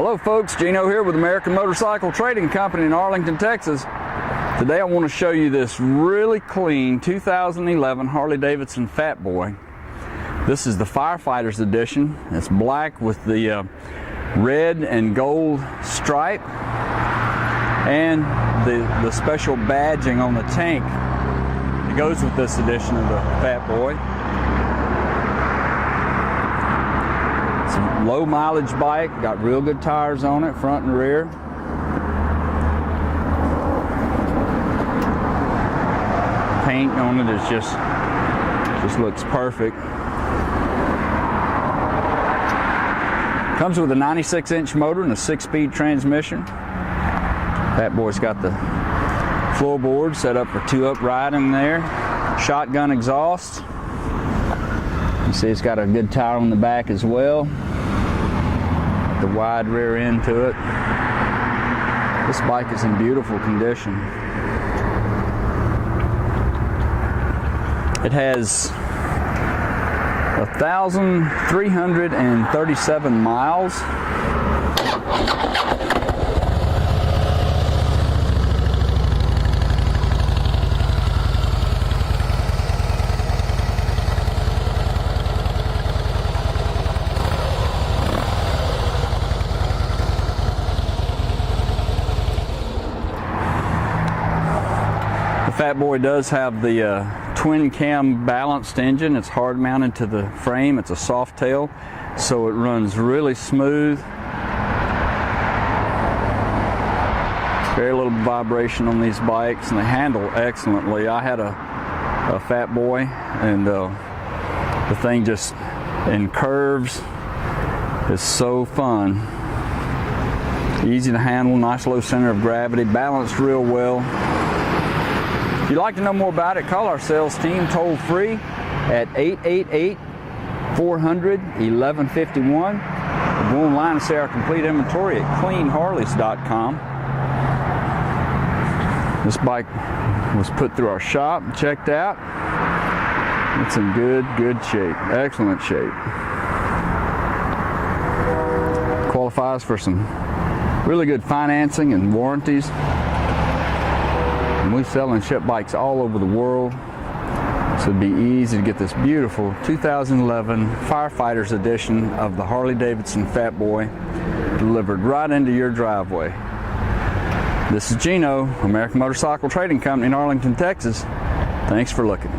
Hello folks, Gino here with American Motorcycle Trading Company in Arlington, Texas. Today I want to show you this really clean 2011 Harley Davidson Fatboy. This is the Firefighters Edition. It's black with the red and gold stripe and the special badging on the tank that goes with this edition of the Fatboy. It's a low mileage bike, got real good tires on it, front and rear. Paint on it is just looks perfect. Comes with a 96-inch motor and a 6-speed transmission. Fatboy's got the floorboard set up for 2-up riding there. Shotgun exhaust. You see it's got a good tire on the back as well. The wide rear end to it. This bike is in beautiful condition. It has 1,337 miles. The Fatboy does have the twin cam balanced engine. It's hard mounted to the frame. It's a soft tail, so it runs really smooth. Very little vibration on these bikes, and they handle excellently. I had a Fatboy, and the thing just in curves is so fun. Easy to handle, nice low center of gravity, balanced real well. If you'd like to know more about it, call our sales team toll free at 888-400-1151. Or go online and see our complete inventory at cleanharleys.com. This bike was put through our shop and checked out. It's in good shape, excellent shape. Qualifies for some really good financing and warranties. And we sell and ship bikes all over the world, so it'd be easy to get this beautiful 2011 Firefighters Edition of the Harley Davidson Fatboy delivered right into your driveway. This is Gino, American Motorcycle Trading Company in Arlington, Texas. Thanks for looking.